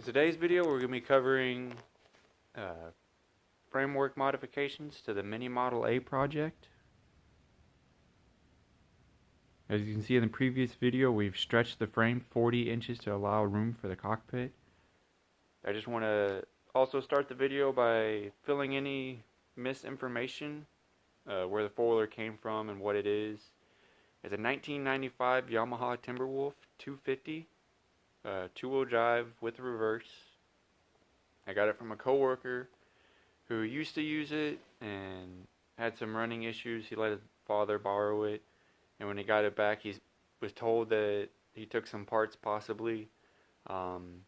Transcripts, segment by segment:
In today's video, we're going to be covering framework modifications to the Mini Model A project. As you can see in the previous video, we've stretched the frame 40 inches to allow room for the cockpit. I just want to also start the video by filling any misinformation, where the four-wheeler came from and what it is. It's a 1995 Yamaha Timberwolf 250. Two-wheel drive with reverse. I got it from a coworker who used to use it and had some running issues. He let his father borrow it, and when he got it back, he was told that he took some parts possibly. Come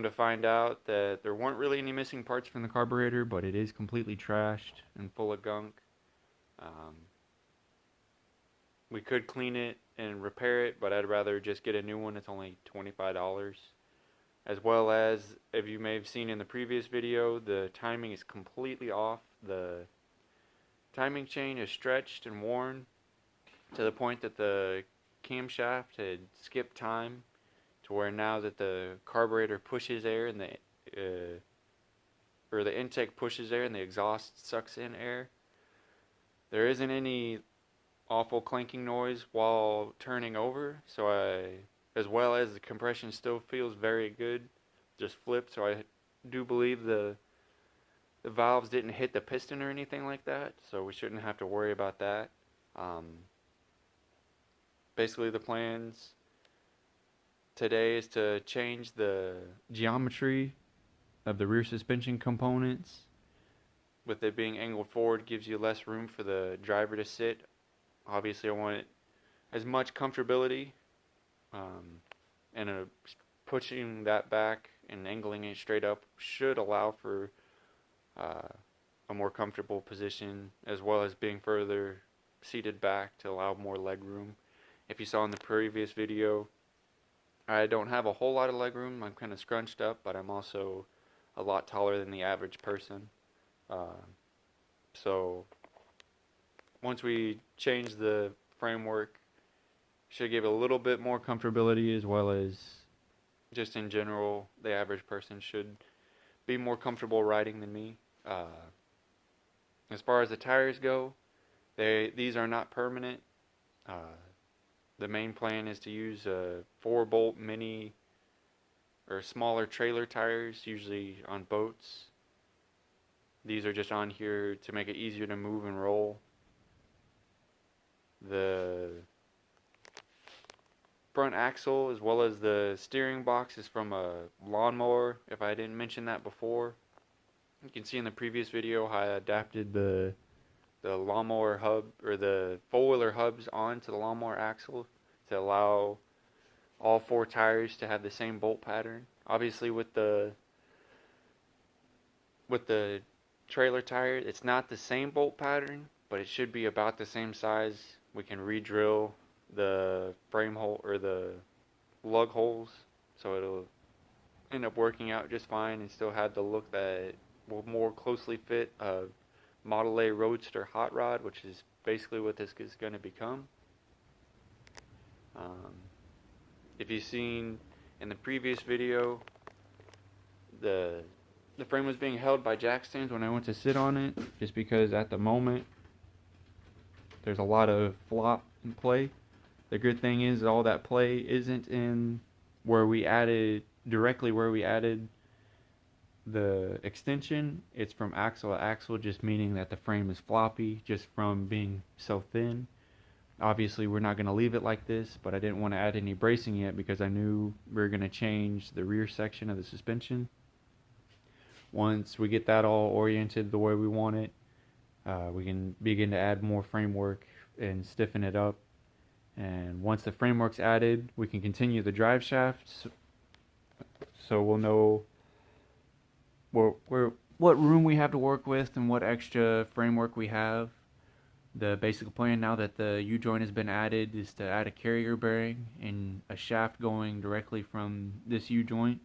to find out that there weren't really any missing parts from the carburetor, but it is completely trashed and full of gunk. We could clean it and repair it, but I'd rather just get a new one. It's only $25. As well as, if you may have seen in the previous video, the timing is completely off. The timing chain is stretched and worn to the point that the camshaft had skipped time, to where now that the carburetor pushes air and the intake pushes air and the exhaust sucks in air, there isn't any awful clanking noise while turning over, as well as the compression still feels very good, just flipped. So I do believe the valves didn't hit the piston or anything like that, so we shouldn't have to worry about that. Basically the plans today is to change the geometry of the rear suspension components. With it being angled forward, gives you less room for the driver to sit. Obviously I want as much comfortability, and pushing that back and angling it straight up should allow for a more comfortable position, as well as being further seated back to allow more leg room. If you saw in the previous video, I don't have a whole lot of leg room. I'm kind of scrunched up, but I'm also a lot taller than the average person. So once we change the framework, should give a little bit more comfortability, as well as just in general, the average person should be more comfortable riding than me. As far as the tires go, these are not permanent. The main plan is to use 4-bolt mini or smaller trailer tires, usually on boats. These are just on here to make it easier to move and roll. The front axle, as well as the steering box, is from a lawnmower, if I didn't mention that before. You can see in the previous video how I adapted the lawnmower hub, or the four-wheeler hubs, onto the lawnmower axle to allow all 4 tires to have the same bolt pattern. Obviously with the trailer tire, it's not the same bolt pattern, but it should be about the same size. We can re-drill the frame hole or the lug holes, so it'll end up working out just fine and still have the look that will more closely fit a Model A Roadster hot rod, which is basically what this is going to become. If you've seen in the previous video, the frame was being held by jack stands when I went to sit on it, just because at the moment there's a lot of flop in play. The good thing is all that play isn't in directly where we added the extension. It's from axle to axle, just meaning that the frame is floppy just from being so thin. Obviously we're not going to leave it like this, but I didn't want to add any bracing yet because I knew we were going to change the rear section of the suspension. Once we get that all oriented the way we want it, we can begin to add more framework and stiffen it up. And once the framework's added, we can continue the drive shaft, so we'll know what room we have to work with and what extra framework we have. The basic plan, now that the U-joint has been added, is to add a carrier bearing and a shaft going directly from this U-joint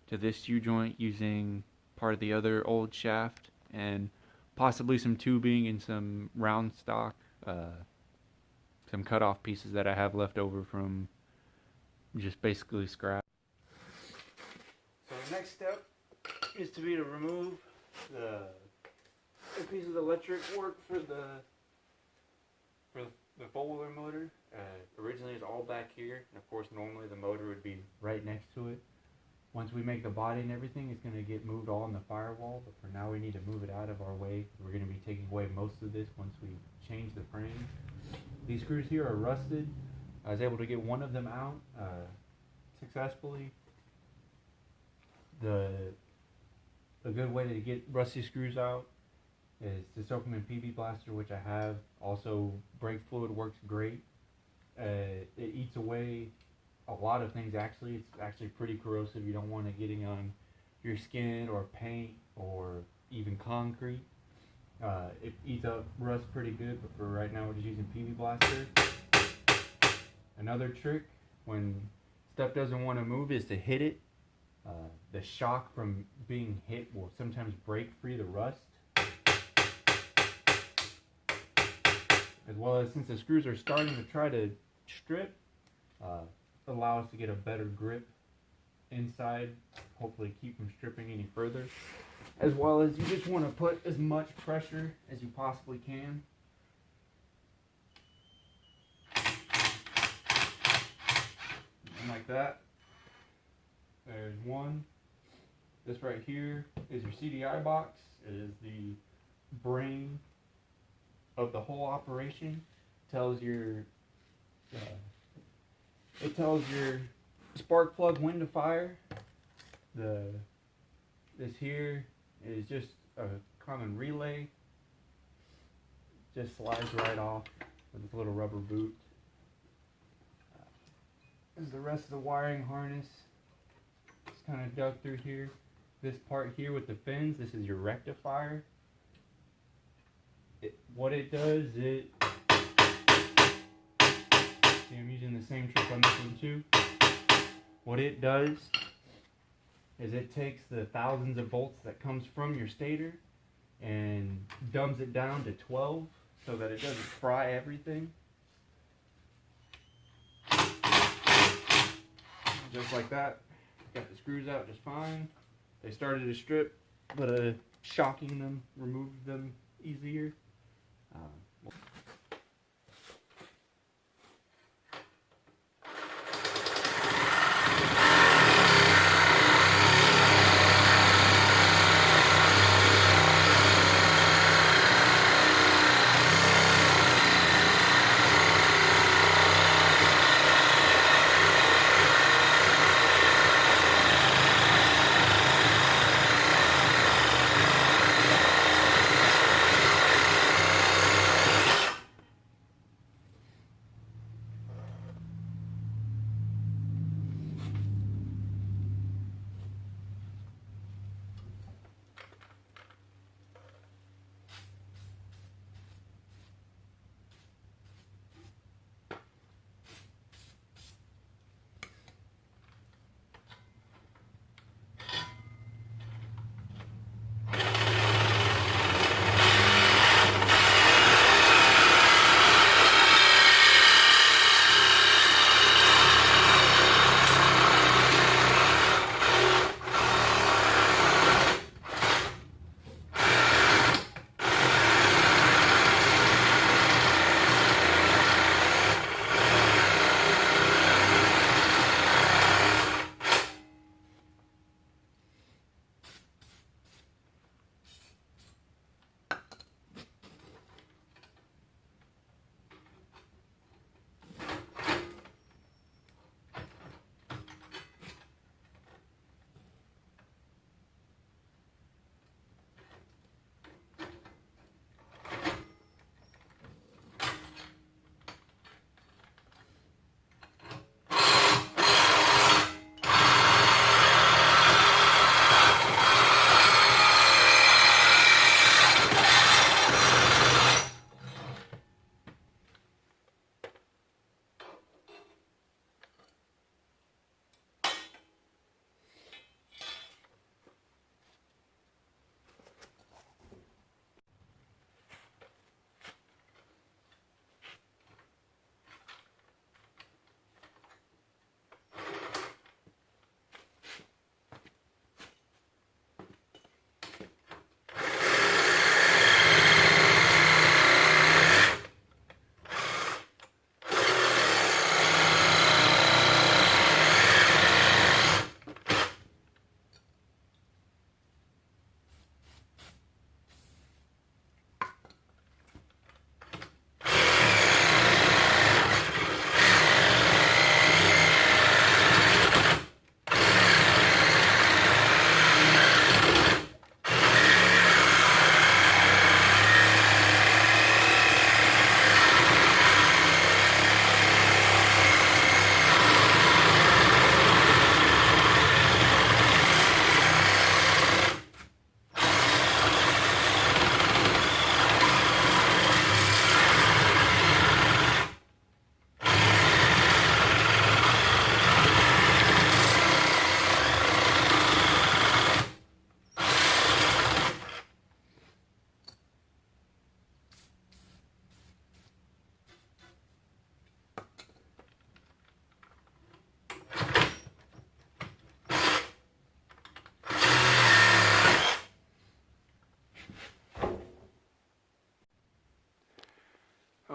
to this U-joint using part of the other old shaft, and possibly some tubing and some round stock, some cut-off pieces that I have left over from just basically scrap. So The next step is to remove the piece of the electric work for the four-wheeler motor. Originally it's all back here, and of course normally the motor would be right next to it. Once we make the body and everything, it's going to get moved all in the firewall, but for now we need to move it out of our way. We're going to be taking away most of this once we change the frame. These screws here are rusted. I was able to get one of them out successfully. A good way to get rusty screws out is to soak them in PB Blaster, which I have. Also, brake fluid works great. It eats away a lot of things. Actually, it's actually pretty corrosive. You don't want it getting on your skin or paint or even concrete. It eats up rust pretty good, but for right now we're just using PB Blaster. Another trick when stuff doesn't want to move is to hit it. The shock from being hit will sometimes break free the rust. As well as, since the screws are starting to try to strip, allow us to get a better grip inside, hopefully keep from stripping any further. As well as, you just want to put as much pressure as you possibly can. And like that. There's one. This right here is your CDI box. It is the brain of the whole operation. Tells your it tells your spark plug when to fire. This here is just a common relay. Just slides right off with this little rubber boot. This is the rest of the wiring harness. It's kind of dug through here. This part here with the fins, this is your rectifier. What it does, see, I'm using the same trick on this one too. What it does is it takes the thousands of volts that comes from your stator and dumbs it down to 12 so that it doesn't fry everything. Just like that. Got the screws out just fine. They started to strip, but shocking them removed them easier.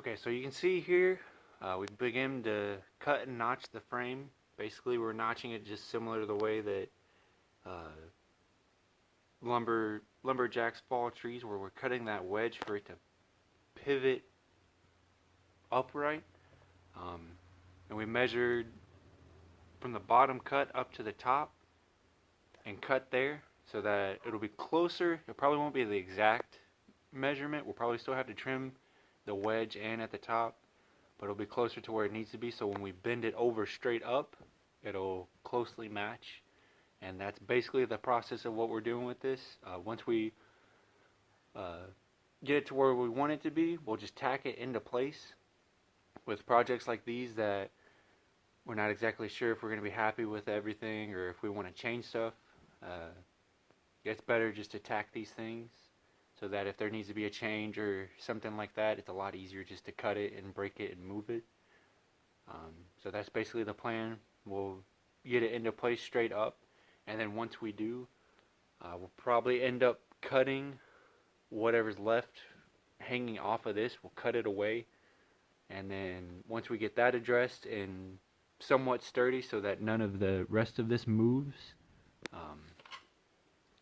Okay, so you can see here, we begin to cut and notch the frame. Basically, we're notching it just similar to the way that lumberjacks fall trees, where we're cutting that wedge for it to pivot upright. And we measured from the bottom cut up to the top and cut there so that it'll be closer. It probably won't be the exact measurement. We'll probably still have to trim the wedge and at the top, but it'll be closer to where it needs to be, so when we bend it over straight up, it'll closely match. And that's basically the process of what we're doing with this. Once we get it to where we want it to be, we'll just tack it into place. With projects like these that we're not exactly sure if we're going to be happy with everything or if we want to change stuff, it's better just to tack these things so that if there needs to be a change or something like that, it's a lot easier just to cut it and break it and move it. So that's basically the plan. We'll get it into place straight up, and then once we do, we'll probably end up cutting whatever's left hanging off of this. We'll cut it away, and then once we get that addressed and somewhat sturdy so that none of the rest of this moves,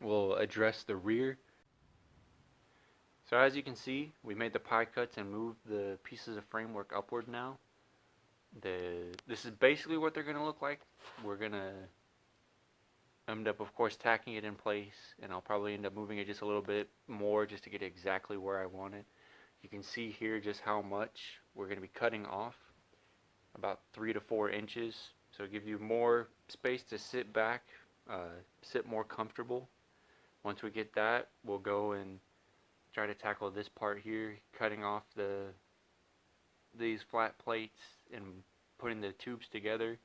we'll address the rear. So as you can see, we made the pie cuts and moved the pieces of framework upward now. This is basically what they're going to look like. We're going to end up, of course, tacking it in place, and I'll probably end up moving it just a little bit more just to get it exactly where I want it. You can see here just how much we're going to be cutting off, about 3 to 4 inches, so give you more space to sit back, sit more comfortable. Once we get that, we'll go and try to tackle this part here, cutting off these flat plates and putting the tubes together.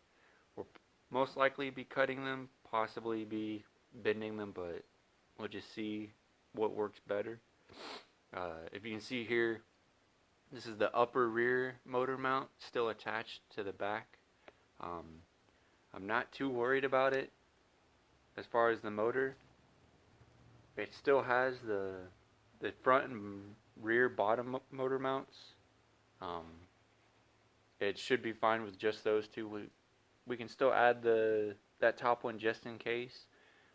We'll most likely be cutting them, possibly be bending them, but we'll just see what works better. If you can see here, this is the upper rear motor mount still attached to the back. I'm not too worried about it as far as the motor. It still has the front and rear bottom motor mounts. It should be fine with just those two. We can still add that top one just in case.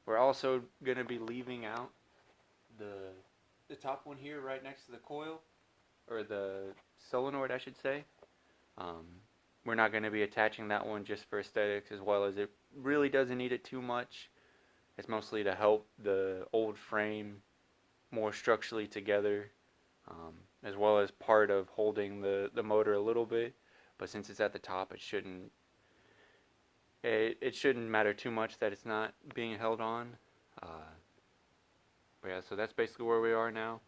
We're also going to be leaving out the top one here right next to the coil, or the solenoid I should say. We're not going to be attaching that one just for aesthetics, as well as it really doesn't need it too much. It's mostly to help the old frame more structurally together, as well as part of holding the motor a little bit. But since it's at the top, it shouldn't matter too much that it's not being held on. But yeah, so that's basically where we are now.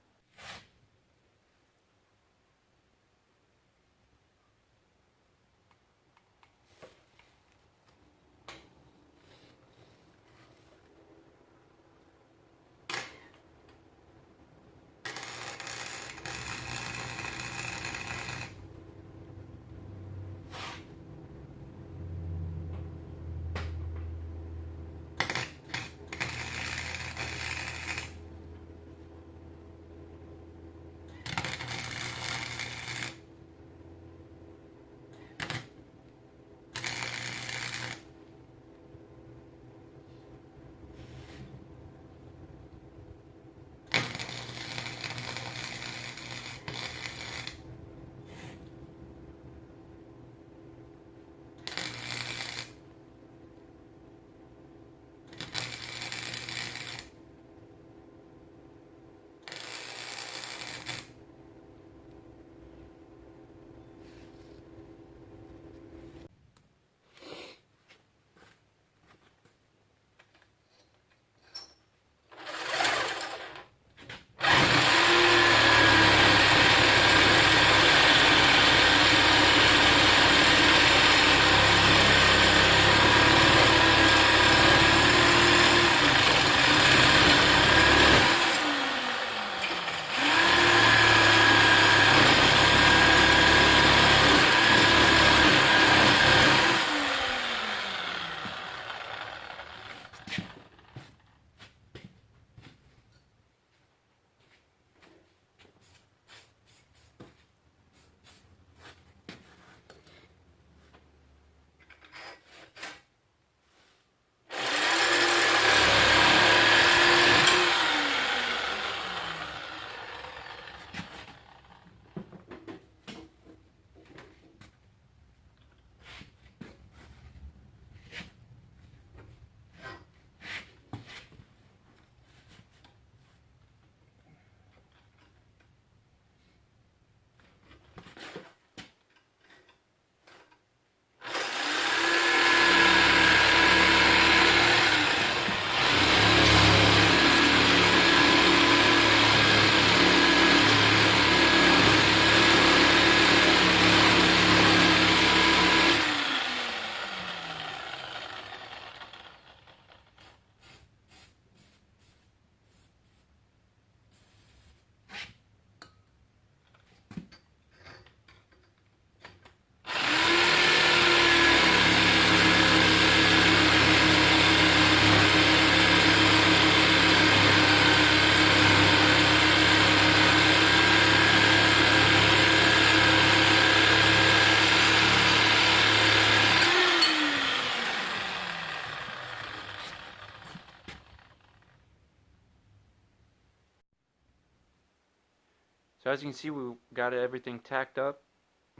So as you can see, we got everything tacked up.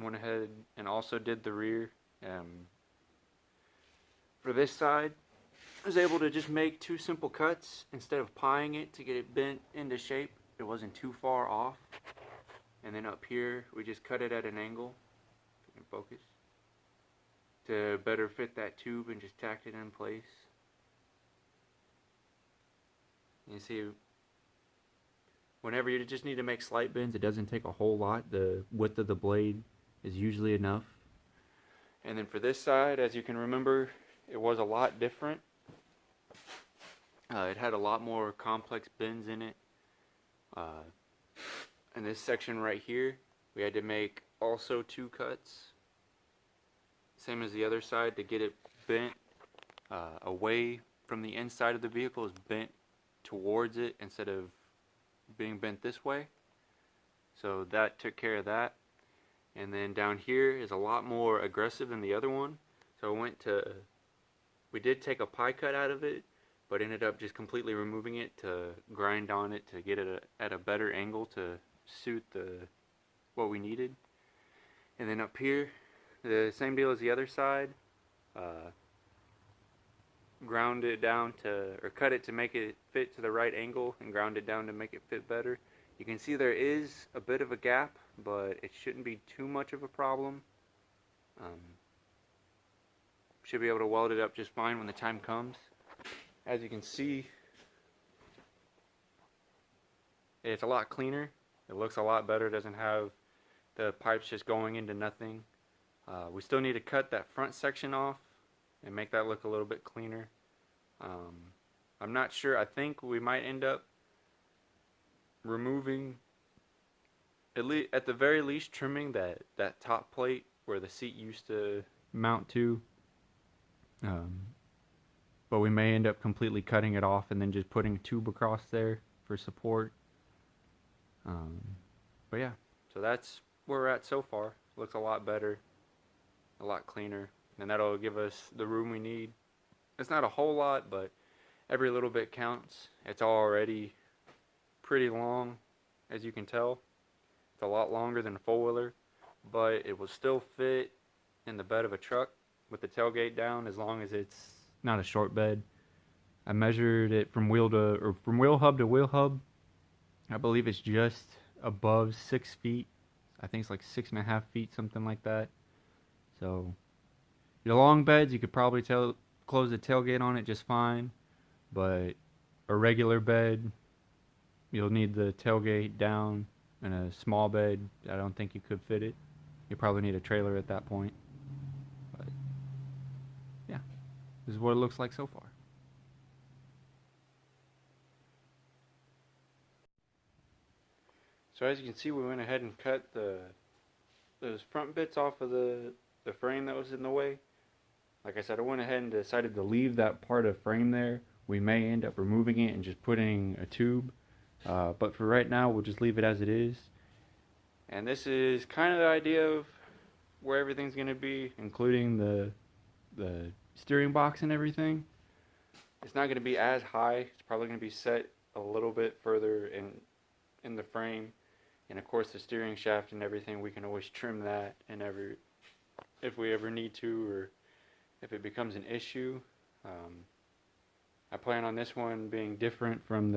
Went ahead and also did the rear. For this side, I was able to just make 2 simple cuts instead of pieing it to get it bent into shape. It wasn't too far off. And then up here, we just cut it at an angle, if we can focus, to better fit that tube, and just tacked it in place. You see, whenever you just need to make slight bends, it doesn't take a whole lot. The width of the blade is usually enough. And then for this side, as you can remember, it was a lot different. It had a lot more complex bends in it. In this section right here, we had to make also 2 cuts, same as the other side, to get it bent away from the inside of the vehicle, is bent towards it instead of being bent this way. So that took care of that. And then down here is a lot more aggressive than the other one. So we did take a pie cut out of it, but ended up just completely removing it to grind on it to get it at a better angle to suit what we needed. And then up here, the same deal as the other side. Ground it down or cut it to make it fit to the right angle, and ground it down to make it fit better. You can see there is a bit of a gap, but it shouldn't be too much of a problem. Should be able to weld it up just fine when the time comes. As you can see, it's a lot cleaner. It looks a lot better. It doesn't have the pipes just going into nothing. We still need to cut that front section off and make that look a little bit cleaner. I'm not sure. I think we might end up removing, at the very least, trimming that top plate where the seat used to mount to. But we may end up completely cutting it off and then just putting a tube across there for support. But yeah, so that's where we're at so far. Looks a lot better, a lot cleaner, and that'll give us the room we need. It's not a whole lot, but every little bit counts. It's already pretty long, as you can tell. It's a lot longer than a four-wheeler, but it will still fit in the bed of a truck with the tailgate down, as long as it's not a short bed. I measured it from wheel hub to wheel hub. I believe it's just above 6 feet. I think it's like 6.5 feet, something like that. So your long beds, you could probably close the tailgate on it just fine, but a regular bed, you'll need the tailgate down, and a small bed, I don't think you could fit it. You probably need a trailer at that point. But yeah, this is what it looks like so far. So as you can see, we went ahead and cut those front bits off of the frame that was in the way. Like I said, I went ahead and decided to leave that part of frame there. We may end up removing it and just putting a tube, but for right now, we'll just leave it as it is. And this is kind of the idea of where everything's going to be, including the steering box and everything. It's not going to be as high. It's probably going to be set a little bit further in the frame. And of course, the steering shaft and everything, we can always trim that if we ever need to, or if it becomes an issue. I plan on this one being different from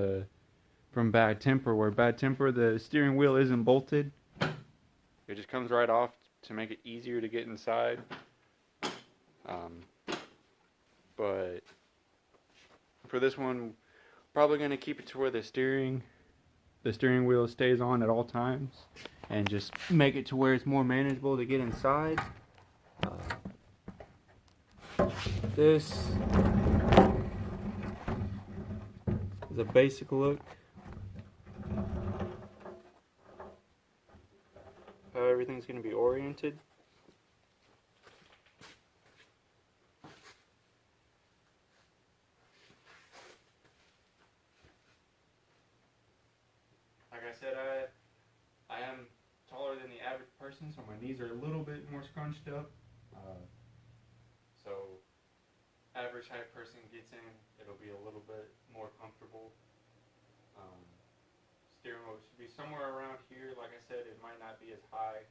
Bad Temper, where Bad Temper, the steering wheel isn't bolted. It just comes right off to make it easier to get inside. But for this one, probably going to keep it to where the steering wheel stays on at all times, and just make it to where it's more manageable to get inside. This is a basic look. How everything's going to be oriented. Like I said, I am taller than the average person, so my knees are a little bit more scrunched up. So average height person gets in, it'll be a little bit more comfortable. steering wheel should be somewhere around here. Like I said, it might not be as high.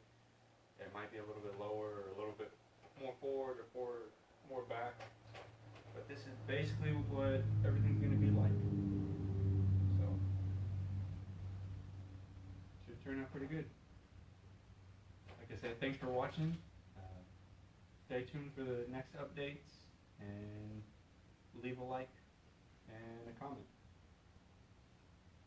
It might be a little bit lower or a little bit more forward or more back. But this is basically what everything's going to be like. So, should turn out pretty good. Like I said, thanks for watching. Stay tuned for the next updates and leave a like and a comment.